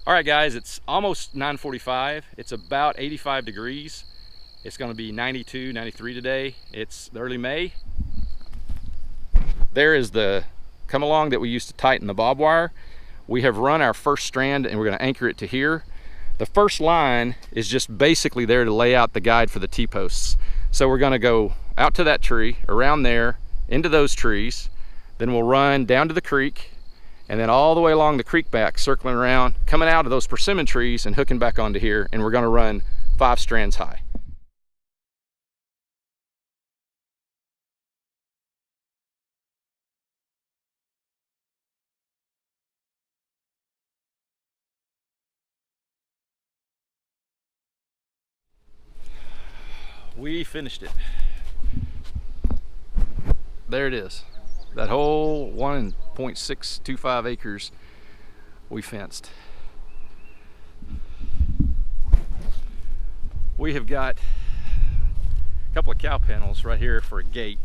All right, guys, it's almost 9:45. It's about 85 degrees. It's going to be 92, 93 today. It's early May. There is the come along that we used to tighten the bob wire. We have run our first strand and we're going to anchor it to here. The first line is just basically there to lay out the guide for the T-posts. So we're going to go out to that tree, around there, into those trees. Then we'll run down to the creek, and then all the way along the creek back, circling around, coming out of those persimmon trees and hooking back onto here, and we're going to run 5 strands high. We finished it. There it is. That whole 1.625 acres we fenced. We have got a couple of cow panels right here for a gate.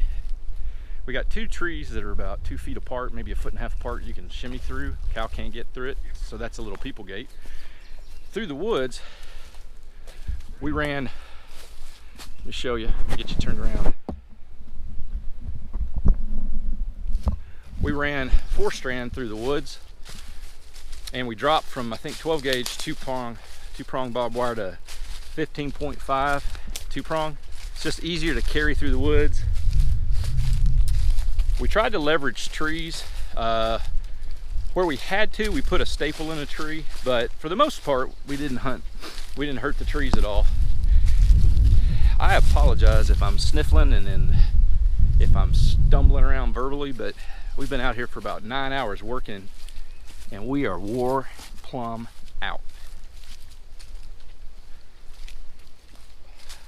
We got 2 trees that are about 2 feet apart, maybe 1.5 feet apart. You can shimmy through. Cow can't get through it, so that's a little people gate. Through the woods, we ran. Let me show you. Let me get you turned around. We ran 4 strand through the woods, and we dropped from, I think, 12 gauge 2-prong barbed wire to 15.5 2-prong. It's just easier to carry through the woods. We tried to leverage trees. Where we had to, we put a staple in a tree, but for the most part, we didn't hunt. We didn't hurt the trees at all. I apologize if I'm sniffling and then if I'm stumbling around verbally, but we've been out here for about 9 hours working, and we are wore plumb out.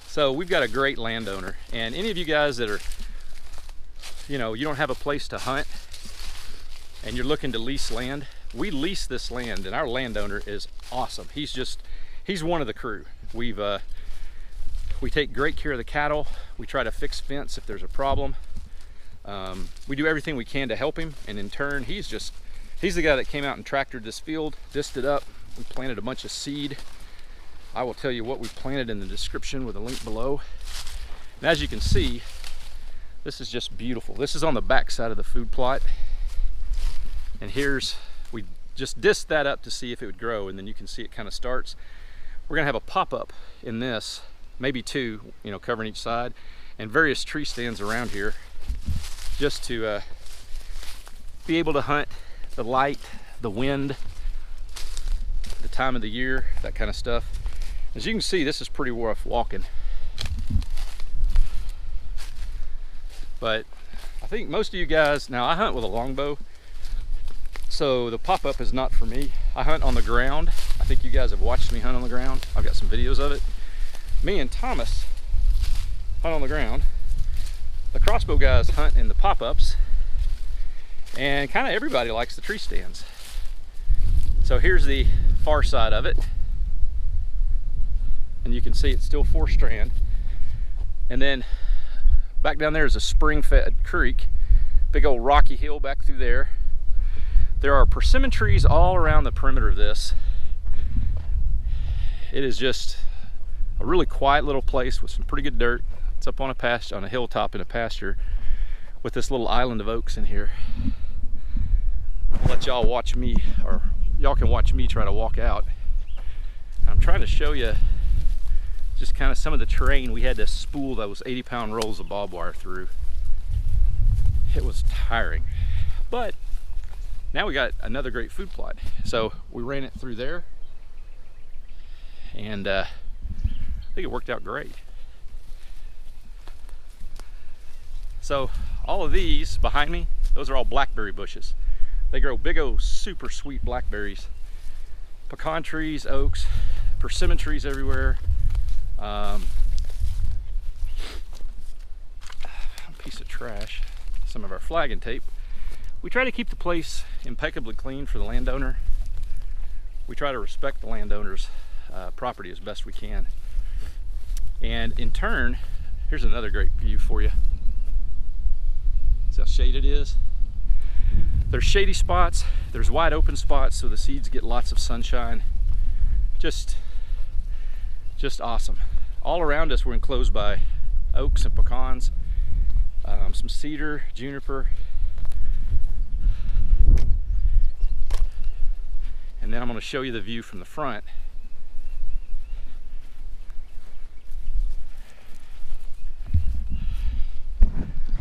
So we've got a great landowner, and any of you guys that are, you know, you don't have a place to hunt and you're looking to lease land, we lease this land, and our landowner is awesome. He's one of the crew. We take great care of the cattle. We try to fix fence if there's a problem. We do everything we can to help him, and in turn, he's the guy that came out and tractored this field, disced it up. We planted a bunch of seed. I will tell you what we planted in the description with a link below. And as you can see, this is just beautiful. This is on the back side of the food plot. And we just disced that up to see if it would grow, and then you can see it kind of starts. We're gonna have a pop-up in this, maybe 2, you know, covering each side, and various tree stands around here, just to be able to hunt the light, the wind, the time of the year, that kind of stuff. As you can see, this is pretty rough walking, but I think most of you guys, now I hunt with a longbow, so the pop-up is not for me. I hunt on the ground. I think you guys have watched me hunt on the ground. I've got some videos of it. Me and Thomas hunt on the ground. The crossbow guys hunt in the pop-ups, and kind of everybody likes the tree stands. So here's the far side of it, and you can see it's still 4 strand. And then back down there is a spring-fed creek, big old rocky hill back through there. There are persimmon trees all around the perimeter of this. It is just a really quiet little place with some pretty good dirt. It's up on a pasture, on a hilltop in a pasture, with this little island of oaks in here. I'll let y'all watch me, or y'all can watch me try to walk out. I'm trying to show you just kind of some of the terrain we had to spool those 80-pound rolls of barbed wire through. It was tiring, but now we got another great food plot. So we ran it through there, and I think it worked out great. So all of these behind me, those are all blackberry bushes. They grow big old super sweet blackberries. Pecan trees, oaks, persimmon trees everywhere. A piece of trash, some of our flagging tape. We try to keep the place impeccably clean for the landowner. We try to respect the landowner's property as best we can. And in turn, here's another great view for you. See how shaded it is? There's shady spots, there's wide open spots, so the seeds get lots of sunshine. just awesome. All around us we're enclosed by oaks and pecans, some cedar, juniper, and then I'm going to show you the view from the front.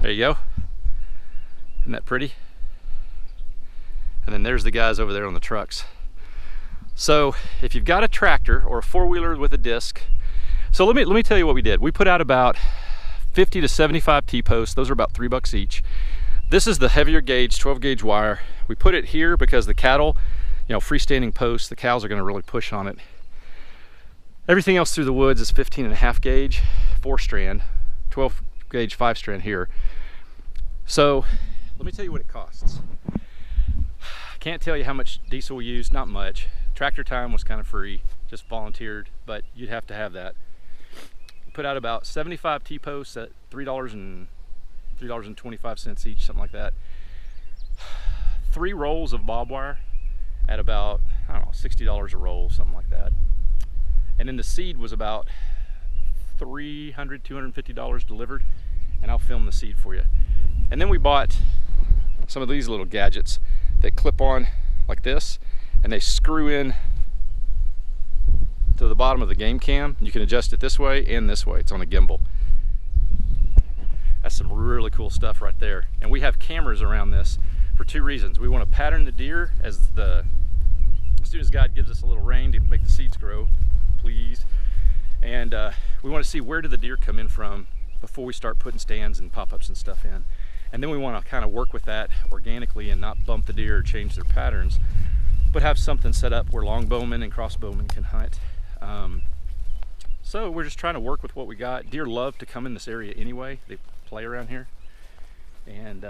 There you go. Isn't that pretty? And then there's the guys over there on the trucks. So if you've got a tractor or a four-wheeler with a disc, so let me tell you what we did. We put out about 50 to 75 T-posts. Those are about $3 each. This is the heavier gauge, 12 gauge wire. We put it here because the cattle, you know, freestanding posts, the cows are going to really push on it. Everything else through the woods is 15.5 gauge, 4-strand, 12 gauge, 5-strand here. So let me tell you what it costs. Can't tell you how much diesel we used, not much. Tractor time was kind of free, just volunteered, but you'd have to have that. We put out about 75 T-posts at $3.25 each, something like that. 3 rolls of barbed wire at about, I don't know, $60 a roll, something like that. And then the seed was about $300, $250 delivered, and I'll film the seed for you. And then we bought some of these little gadgets that clip on like this, and they screw in to the bottom of the game cam. You can adjust it this way and this way. It's on a gimbal. That's some really cool stuff right there. And we have cameras around this for 2 reasons. We want to pattern the deer as the student's guide gives us a little rein to make the seeds grow, please. And we want to see where do the deer come in from before we start putting stands and pop-ups and stuff in. And then we want to kind of work with that organically and not bump the deer or change their patterns, but have something set up where longbowmen and crossbowmen can hunt. So we're just trying to work with what we got. Deer love to come in this area anyway. They play around here. And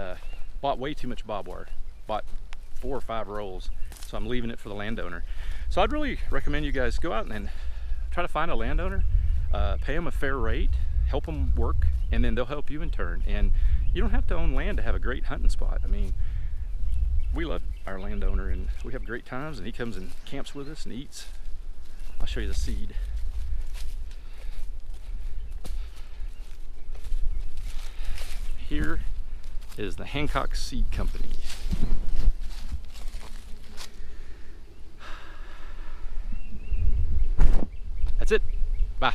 bought way too much barbed wire. Bought 4 or 5 rolls, so I'm leaving it for the landowner. So I'd really recommend you guys go out and try to find a landowner, pay them a fair rate, help them work, and then they'll help you in turn. And you don't have to own land to have a great hunting spot. I mean, we love our landowner and we have great times, and he comes and camps with us and eats. I'll show you the seed. Here is the Hancock Seed Company. That's it. Bye.